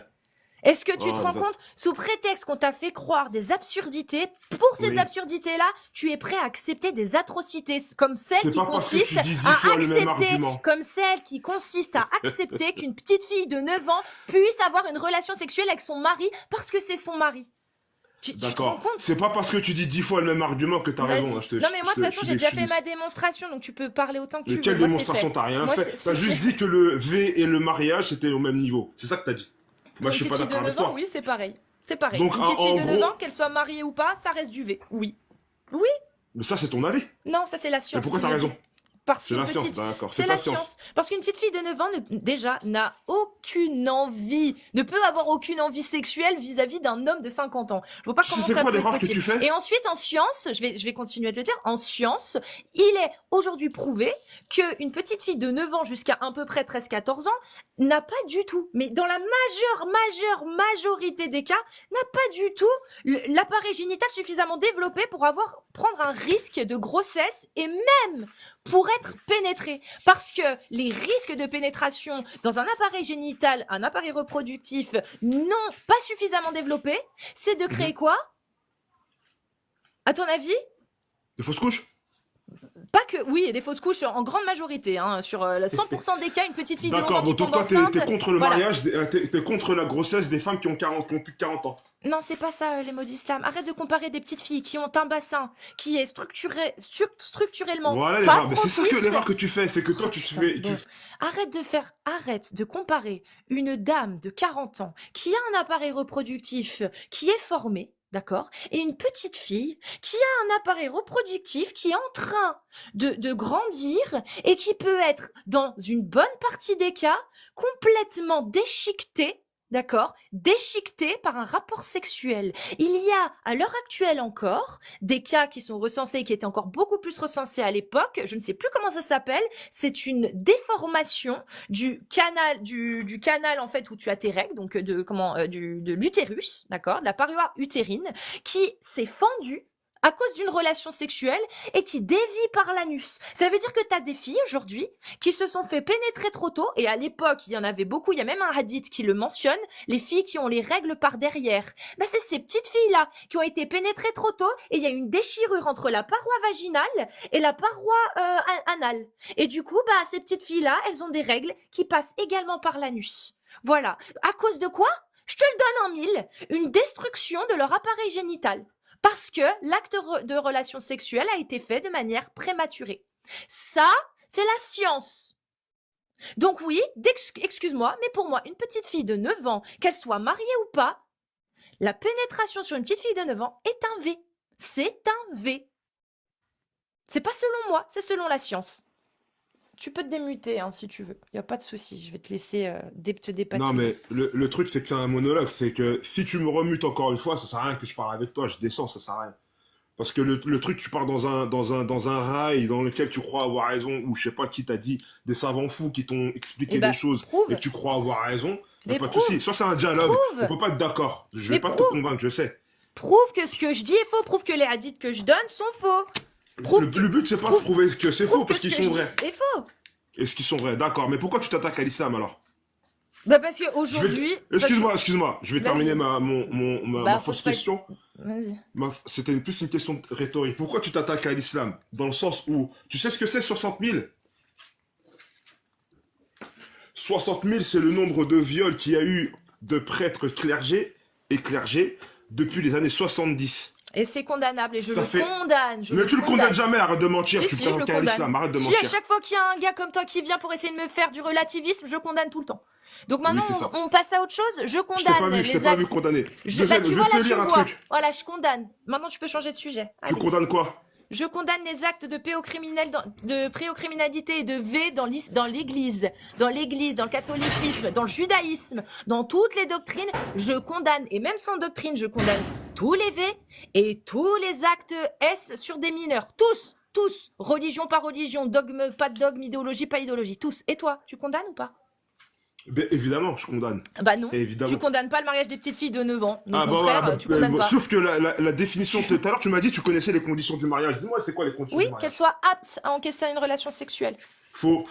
Est-ce que tu te Oh, rends ça- compte, sous prétexte qu'on t'a fait croire des absurdités, pour ces Oui. absurdités-là, tu es prêt à accepter des atrocités comme celles C'est qui pas parce que consistent tu dis 10 à fois le même accepter, argument. comme celle qui consiste à accepter qu'une petite fille de 9 ans puisse avoir une relation sexuelle avec son mari parce que c'est son mari. Tu te rends D'accord. compte? C'est pas parce que tu dis 10 fois le même argument que t'as Vas-y. raison. hein, je te- Non mais moi de toute je façon te- j'ai déjà je fait suis- ma démonstration donc tu peux parler autant que tu Mais veux. quelle Moi, c'est démonstration? fait. T'as rien Moi, fait. c'est- T'as si, juste si. dit que le V et le mariage c'était au même niveau. C'est ça que t'as dit. Moi, je suis Une pas petite d'accord de avec 9 ans, toi. oui c'est pareil. C'est pareil. Donc, Une petite fille en de 9 gros, ans, qu'elle soit mariée ou pas, ça reste du V. Oui. Oui. mais ça, c'est ton avis. Non, ça c'est la Mais science pourquoi qui t'as le dit. raison? Parce C'est qu'une la science, petite... d'accord. C'est C'est la ta science. science. Parce qu'une petite fille de 9 ans, déjà, n'a aucune envie, ne peut avoir aucune envie sexuelle vis-à-vis d'un homme de 50 ans. Je vois pas Tu sais, comment c'est ça quoi peut être l'erreur que possible. tu fais? Et ensuite, en science, je vais continuer à te le dire, en science, il est aujourd'hui prouvé qu'une petite fille de 9 ans jusqu'à à peu près 13-14 ans n'a pas du tout, mais dans la majorité des cas, n'a pas du tout l'appareil génital suffisamment développé pour prendre un risque de grossesse et même pour être pénétré. Parce que les risques de pénétration dans un appareil génital, un appareil reproductif non pas suffisamment développé, c'est de créer quoi? À ton avis? Des fausses couches? Pas que, oui, il y a des fausses couches en grande majorité. Hein, sur 100% des cas, une petite fille de 11 ans D'accord, qui bon, donc tombe toi, t'es enceinte. contre le Voilà. mariage, t'es contre la grossesse des femmes qui ont plus de 40 ans. Non, c'est pas ça, les mots d'islam. Arrête de comparer des petites filles qui ont un bassin qui est structurellement Voilà pas l'erreur. Mais c'est ça que propice. l'erreur que tu fais, c'est que toi, Oh, tu te putain, fais. bon. Arrête de comparer une dame de 40 ans qui a un appareil reproductif qui est formé, d'accord, et une petite fille qui a un appareil reproductif qui est en train de grandir et qui peut être, dans une bonne partie des cas, complètement déchiquetée. D'accord, déchiquetée par un rapport sexuel. Il y a, à l'heure actuelle encore, des cas qui sont recensés, qui étaient encore beaucoup plus recensés à l'époque. Je ne sais plus comment ça s'appelle. C'est une déformation du canal en fait où tu as tes règles, donc de l'utérus, d'accord, de la paroi utérine, qui s'est fendue à cause d'une relation sexuelle et qui dévie par l'anus. Ça veut dire que tu as des filles aujourd'hui qui se sont fait pénétrer trop tôt, et à l'époque, il y en avait beaucoup, il y a même un hadith qui le mentionne, les filles qui ont les règles par derrière. Ben, c'est ces petites filles-là qui ont été pénétrées trop tôt, et il y a une déchirure entre la paroi vaginale et la paroi anale. Et du coup, bah, ces petites filles-là, elles ont des règles qui passent également par l'anus. Voilà. À cause de quoi? Je te le donne en mille. Une destruction de leur appareil génital. Parce que l'acte de relation sexuelle a été fait de manière prématurée. Ça, c'est la science. Donc oui, excuse-moi, mais pour moi, une petite fille de 9 ans, qu'elle soit mariée ou pas, la pénétration sur une petite fille de 9 ans est un V. C'est un V. C'est pas selon moi, c'est selon la science. Tu peux te démuter hein, si tu veux. Il n'y a pas de souci. Je vais te laisser te dépatouiller. Non, mais le truc, c'est que c'est un monologue. C'est que si tu me remutes encore une fois, ça sert à rien que je parle avec toi. Je descends, ça sert à rien. Parce que le truc, tu pars dans un rail dans lequel tu crois avoir raison, ou je sais pas qui t'a dit, des savants fous qui t'ont expliqué Eh ben, des choses, prouve. et tu crois avoir raison, y a Mais pas de prouve. souci. Soit c'est un dialogue, Prouve. on peut pas être d'accord. Je vais Mais pas te prouve. convaincre, je sais. Prouve que ce que je dis est faux. Prouve que les hadiths que je donne sont faux. Prouve Le but, c'est pas de prouver que c'est faux, Prouve que parce ce qu'ils que sont je dis vrais. est faux. Est-ce qu'ils sont vrais? D'accord, mais pourquoi tu t'attaques à l'islam alors? Bah parce qu'aujourd'hui... Excuse-moi, je vais Vas-y. terminer ma Bah, faut fausse pas- question. Vas-y. C'était plus une question rhétorique. Pourquoi tu t'attaques à l'islam? Dans le sens où, tu sais ce que c'est 60 000? 60 000, c'est le nombre de viols qu'il y a eu de prêtres clergés depuis les années 70. Et c'est condamnable et je Ça le fait- condamne. Mais tu le condamnes jamais, arrête de mentir. Si, Tu si, je le t'attaques à condamne. l'islam, arrête de Si, mentir. à chaque fois qu'il y a un gars comme toi qui vient pour essayer de me faire du relativisme, je condamne tout le temps. Donc maintenant, c'est ça. on passe à autre chose. Je Je t'ai condamne pas vu, je t'ai les pas vu actes. condamner. Bah, Deuxième, tu je vois, vais te là, tu lire me un vois. truc. Voilà, je condamne. Maintenant, tu peux changer de sujet. Tu Allez. condamnes quoi? Je condamne les actes de préocriminalité et de V dans l'église, dans le catholicisme, dans le judaïsme, dans toutes les doctrines. Je condamne, et même sans doctrine, je condamne tous les V et tous les actes S sur des mineurs. Tous. Religion par religion, dogme, pas de dogme, idéologie, pas idéologie. Tous. Et toi, tu condamnes ou pas? Ben, évidemment, je condamne. Bah non. Évidemment. Tu condamnes pas le mariage des petites filles de 9 ans. Au Ah, bah, contraire, voilà, tu condamnes pas. sauf que la définition, tout à l'heure, tu m'as dit que tu connaissais les conditions du mariage. Dis-moi, c'est quoi les conditions Oui, du qu'elle mariage? soit apte à encaisser une relation sexuelle. Faux.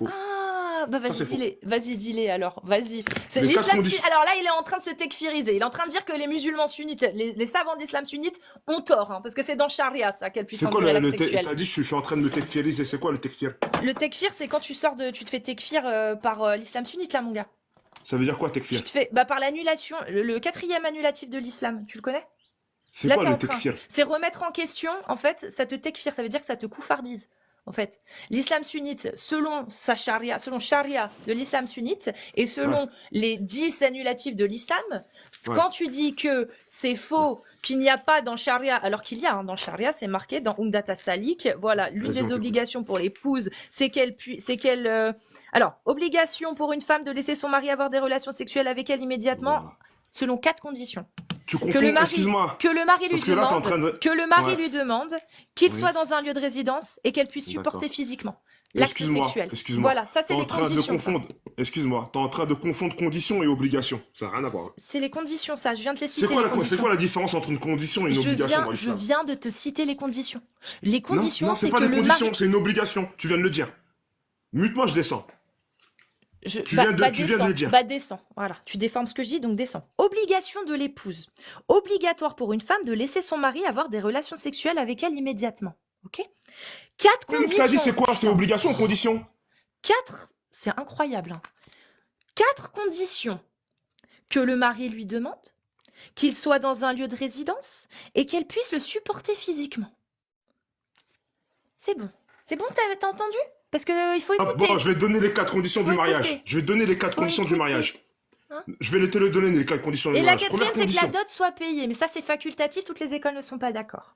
Ah, bah Ça, vas-y, c'est dis-les. Vas-y, dis-les alors. Vas-y. C'est Les quatre l'islam conditions. Alors là, il est en train de se tekfiriser. Il est en train de dire que les musulmans sunnites, les savants de l'islam sunnite ont tort, hein, parce que c'est dans Charia, ça, qu'elle puisse C'est quoi endurer le l'acte sexuel. t'as dit, je suis en train de me tekfiriser. C'est quoi le tekfir? Le tekfir, c'est quand tu te fais tekfir par l'islam sunnite, là, mon gars. Ça veut dire quoi, tekfir? Tu te fais, par l'annulation, le quatrième annulatif de l'islam. Tu le connais? C'est Là, quoi t'es le en train. tekfir? C'est remettre en question, en fait, ça te tekfir, ça veut dire que ça te couffardise. en fait. L'islam sunnite, selon charia de l'islam sunnite et selon Ouais, les 10 annulatifs de l'islam, ouais, quand tu dis que c'est faux, qu'il n'y a pas dans charia, alors qu'il y a, hein, dans charia, c'est marqué dans Umdat as-Salik, voilà, l'une vas-y, on des t'écoute. obligations pour l'épouse, c'est alors, obligation pour une femme de laisser son mari avoir des relations sexuelles avec elle immédiatement, Voilà. selon 4 conditions. Tu Que le confonds, mari, excuse-moi, que le mari lui parce que là, t'es en demande, train de... que le mari Ouais, lui demande qu'il soit oui, dans un lieu de résidence et qu'elle puisse supporter d'accord. physiquement l'acte sexuel. Excuse-moi, Voilà, ça t'es c'est en les train de conditions, ça. confondre, excuse-moi, t'es en train de confondre condition et obligation. Ça n'a rien à voir. C'est les conditions, ça. Je viens de les C'est citer, quoi les c'est quoi conditions. la différence entre une condition et une Je obligation viens, dans je l'islam? viens de te citer les conditions. Les Non, conditions, non, c'est c'est pas que des le conditions, mari. c'est une obligation. Tu viens de le dire. Mute-moi, je descends. Tu viens de le Descends, dire. descends. Voilà, tu déformes ce que je dis, donc descends. Obligation de l'épouse. Obligatoire pour une femme de laisser son mari avoir des relations sexuelles avec elle immédiatement. Ok? 4 Oui, mais tu t'as dit conditions. c'est quoi? C'est Putain. obligation ou condition? 4, c'est incroyable. Hein. 4 conditions. Que le mari lui demande, qu'il soit dans un lieu de résidence et qu'elle puisse le supporter physiquement. C'est bon. C'est bon, t'as entendu? Parce que il faut Ah, écouter. bon, je vais te donner les 4 conditions Faut du mariage. écouter. Je vais te donner les 4 Faut conditions du écouter. mariage. Hein? Je vais te les donner, les 4 conditions du Et la mariage. Première quatrième, c'est que la condition. dot soit payée. Mais ça, c'est facultatif. Toutes les écoles ne sont pas d'accord.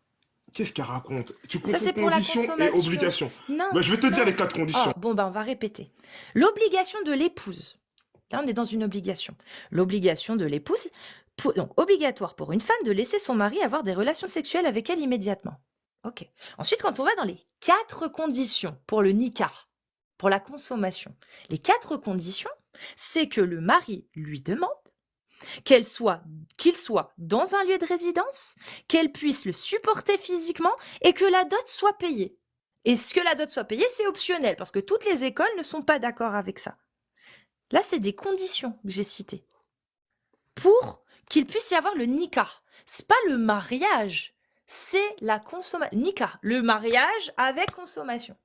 Qu'est-ce qu'elle raconte? Tu Ça, confonds c'est pour la condition et consommation. obligation. Non, Bah, je vais te dire non. les 4 conditions. Oh, bon, on va répéter. L'obligation de l'épouse. Là, on est dans une obligation. L'obligation de l'épouse, donc obligatoire pour une femme de laisser son mari avoir des relations sexuelles avec elle immédiatement. Ok. Ensuite, quand on va dans les 4 conditions pour le nikah, pour la consommation, les 4 conditions, c'est que le mari lui demande qu'il soit dans un lieu de résidence, qu'elle puisse le supporter physiquement et que la dot soit payée. Et ce que la dot soit payée, c'est optionnel parce que toutes les écoles ne sont pas d'accord avec ça. Là, c'est des conditions que j'ai citées pour qu'il puisse y avoir le nikah. C'est pas le mariage, c'est la consommation. Nikah, le mariage avec consommation.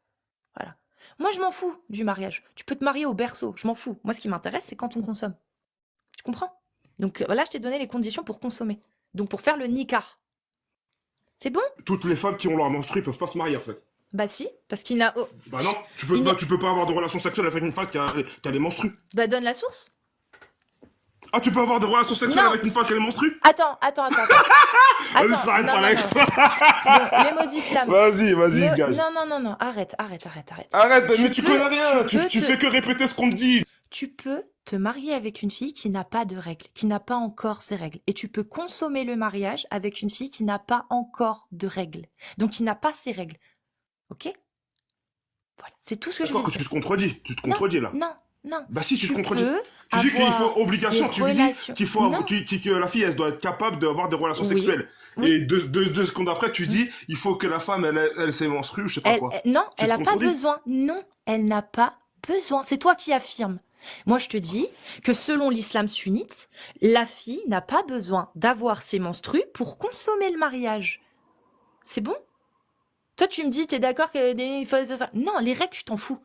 Voilà. Moi, je m'en fous du mariage. Tu peux te marier au berceau, je m'en fous. Moi, ce qui m'intéresse, c'est quand on consomme. Tu comprends? Donc là, je t'ai donné les conditions pour consommer. Donc pour faire le nikah. C'est bon? Toutes les femmes qui ont leur menstrué peuvent pas se marier en fait. Bah si, parce qu'il n'a... oh, Bah non, il n'a- tu peux pas avoir de relations sexuelles avec une femme qui a les menstrues. Bah donne la source. Ah, tu peux avoir des relations sexuelles Non. avec une femme qui a les menstrues? Attends. Vas-y, Attends, ça arrête non, pas non, là avec non. toi. Bon, les mots d'islam. Vas-y, gars. Non, arrête. Arrête, mais tu peux- connais rien. tu Tu peux fais que répéter ce qu'on te dit. Tu peux te marier avec une fille qui n'a pas de règles, qui n'a pas encore ses règles. Et tu peux consommer le mariage avec une fille qui n'a pas encore de règles. Donc qui n'a pas ses règles. Ok? Voilà, c'est tout ce que je veux D'accord, que dire. tu te contredis. Tu te contredis là. Non. Bah si, tu te Tu contredis. peux Tu dis qu'il faut avoir obligation, des tu lui dis relations. qu'il faut Non. que la fille elle doit être capable d'avoir des relations Oui. sexuelles. Oui. Et deux secondes après, tu dis il faut que la femme elle s'est menstrue, ou je sais pas quoi. Non, Tu elle te n'a pas contredis. besoin. Non, elle n'a pas besoin. C'est toi qui affirmes. Moi, je te dis que selon l'islam sunnite, la fille n'a pas besoin d'avoir ses menstrues pour consommer le mariage. C'est bon? Toi, tu me dis, t'es d'accord qu'il faut faire ça? Non, les règles, tu t'en fous.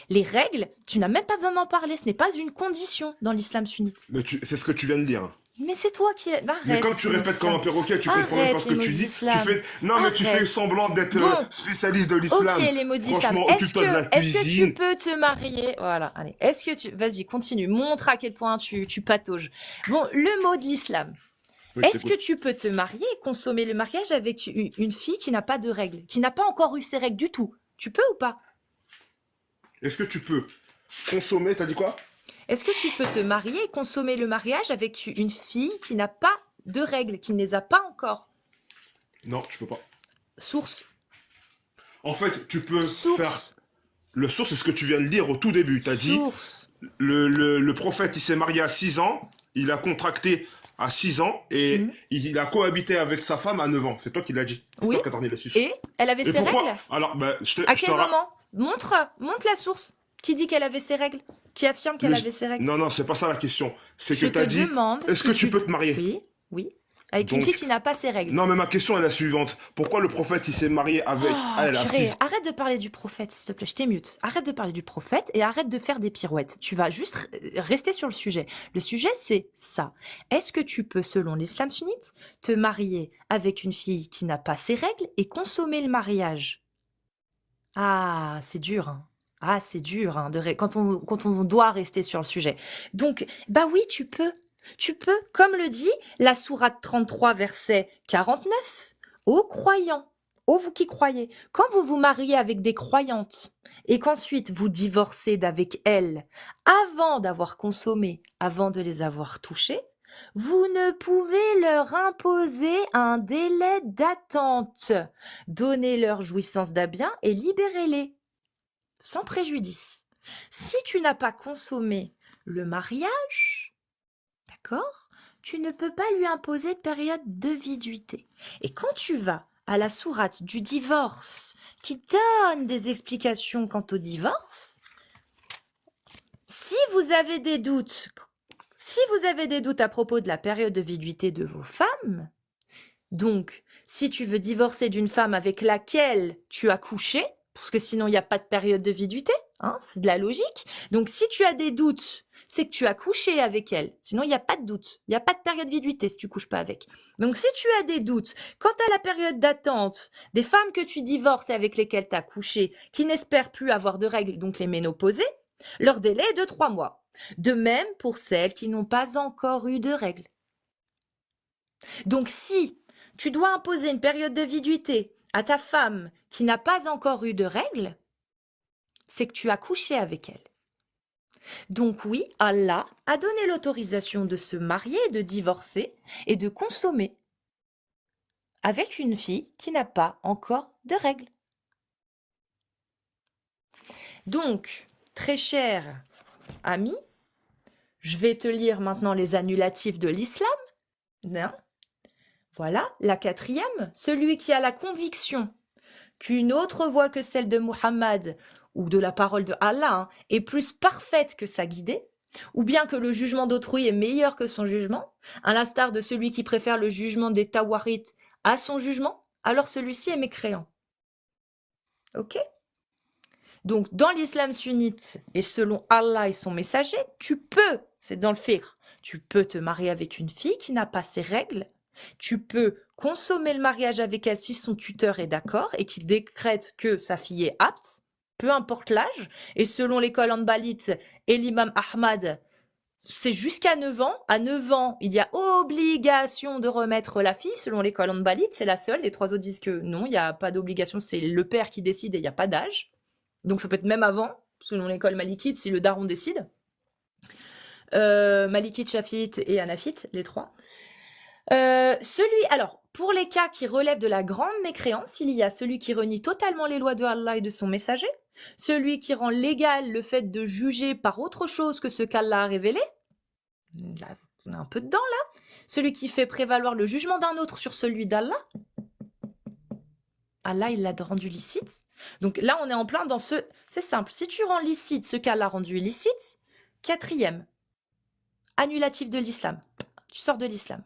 Les règles, tu n'as même pas besoin d'en parler. Ce n'est pas une condition dans l'islam sunnite. Mais c'est ce que tu viens de dire. Mais c'est toi qui... Bah, Mais arrête, quand tu c'est répètes l'islam. comme un perroquet, tu comprends même Arrête pas ce que les mots tu dis. d'islam. Non, mais tu Arrêt. fais semblant d'être Bon. spécialiste de l'islam. Ok, les mots d'islam. Franchement, Est-ce occupe-toi de la que tu cuisine. peux te marier? Voilà, allez. Est-ce que tu... Vas-y, continue. Montre à quel point tu patauges. Bon, le mot de l'islam. Oui, je Est-ce que t'écoute. tu peux te marier et consommer le mariage avec une fille qui n'a pas de règles, qui n'a pas encore eu ses règles du tout? Tu peux ou pas? Est-ce que tu peux consommer, t'as dit quoi? Est-ce que tu peux te marier et consommer le mariage avec une fille qui n'a pas de règles, qui ne les a pas encore? Non, tu peux pas. Source. En fait, tu peux Source. faire... Le source, c'est ce que tu viens de dire au tout début. T'as dit, Source. le prophète, il s'est marié à 6 ans, il a contracté à 6 ans, et Mhm. il a cohabité avec sa femme à 9 ans. C'est toi qui l'as dit. C'est Oui. toi qui as donné les suces. Et elle avait Et ses pourquoi? règles? Alors, bah, À quel moment? Montre la source. Qui dit qu'elle avait ses règles? Qui affirme qu'elle avait ses règles? Non, c'est pas ça la question. C'est que Je t'as te dit, demande. est-ce si que tu peux te marier? Oui. Avec une Donc- fille qui n'a pas ses règles. Non, mais ma question est la suivante. Pourquoi le prophète, il s'est marié avec Oh, elle à purée. 6 Arrête de parler du prophète, s'il te plaît. Je t'émute. Arrête de parler du prophète et arrête de faire des pirouettes. Tu vas juste rester sur le sujet. Le sujet, c'est ça. Est-ce que tu peux, selon l'islam sunnite, te marier avec une fille qui n'a pas ses règles et consommer le mariage? Ah, c'est dur, hein. Ah, c'est dur, hein, quand on doit rester sur le sujet. Donc, bah oui, tu peux. Tu peux, comme le dit la sourate 33, verset 49, aux croyants, ô vous qui croyez, quand vous vous mariez avec des croyantes et qu'ensuite vous divorcez d'avec elles avant d'avoir consommé, avant de les avoir touchées, vous ne pouvez leur imposer un délai d'attente. Donnez leur jouissance d'un bien et libérez-les, sans préjudice. Si tu n'as pas consommé le mariage, d'accord, tu ne peux pas lui imposer de période de viduité. Et quand tu vas à la sourate du divorce, qui donne des explications quant au divorce, si vous avez des doutes, à propos de la période de viduité de vos femmes, donc, si tu veux divorcer d'une femme avec laquelle tu as couché, parce que sinon il n'y a pas de période de viduité, hein, c'est de la logique. Donc, si tu as des doutes, c'est que tu as couché avec elle. Sinon, il n'y a pas de doute. Il n'y a pas de période de viduité si tu couches pas avec. Donc, si tu as des doutes quant à la période d'attente des femmes que tu divorces et avec lesquelles tu as couché, qui n'espèrent plus avoir de règles, donc les ménopausées, leur délai est de 3 mois. De même pour celles qui n'ont pas encore eu de règles. Donc, si tu dois imposer une période de viduité à ta femme qui n'a pas encore eu de règles, c'est que tu as couché avec elle. Donc oui, Allah a donné l'autorisation de se marier, de divorcer et de consommer avec une fille qui n'a pas encore de règles. Donc, très cher ami, je vais te lire maintenant les annulatifs de l'islam. Non. Voilà, la 4e, celui qui a la conviction qu'une autre voie que celle de Muhammad ou de la parole de Allah est plus parfaite que sa guidée, ou bien que le jugement d'autrui est meilleur que son jugement, à l'instar de celui qui préfère le jugement des Tawarites à son jugement, alors celui-ci est mécréant. Ok ? Donc, dans l'islam sunnite, et selon Allah et son messager, tu peux, c'est dans le fiqh, tu peux te marier avec une fille qui n'a pas ses règles. Tu peux consommer le mariage avec elle si son tuteur est d'accord et qu'il décrète que sa fille est apte, peu importe l'âge. Et selon l'école hanbalite et l'imam Ahmad, c'est jusqu'à 9 ans. À 9 ans, il y a obligation de remettre la fille. Selon l'école hanbalite, c'est la seule. Les 3 autres disent que non, il n'y a pas d'obligation. C'est le père qui décide et il n'y a pas d'âge. Donc ça peut être même avant, selon l'école malikite, si le daron décide. Malikite, Shafiite et Hanafite, les 3. Alors, pour les cas qui relèvent de la grande mécréance, il y a celui qui renie totalement les lois de Allah et de son messager, celui qui rend légal le fait de juger par autre chose que ce qu'Allah a révélé. Là, on est un peu dedans, là. Celui qui fait prévaloir le jugement d'un autre sur celui d'Allah. Allah, il l'a rendu licite. Donc là, on est en plein dans ce... C'est simple. Si tu rends licite ce qu'Allah a rendu illicite, 4e, annulatif de l'islam. Tu sors de l'islam.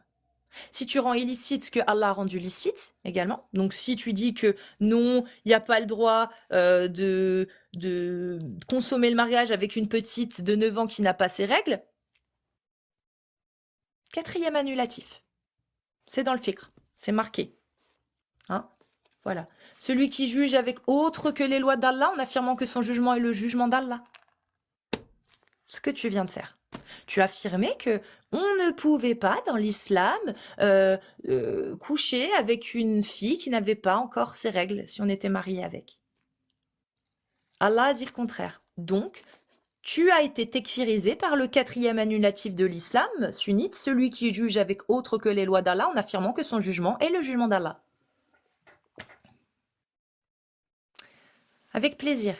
Si tu rends illicite ce que Allah a rendu licite également, donc si tu dis que non, il n'y a pas le droit de consommer le mariage avec une petite de 9 ans qui n'a pas ses règles, 4e annulatif. C'est dans le fiqh, c'est marqué. Hein? Voilà. Celui qui juge avec autre que les lois d'Allah en affirmant que son jugement est le jugement d'Allah. Ce que tu viens de faire. Tu affirmais que on ne pouvait pas, dans l'islam, coucher avec une fille qui n'avait pas encore ses règles, si on était marié avec. Allah a dit le contraire. Donc, tu as été tekfirisé par le 4e annulatif de l'islam sunnite, celui qui juge avec autre que les lois d'Allah en affirmant que son jugement est le jugement d'Allah. Avec plaisir.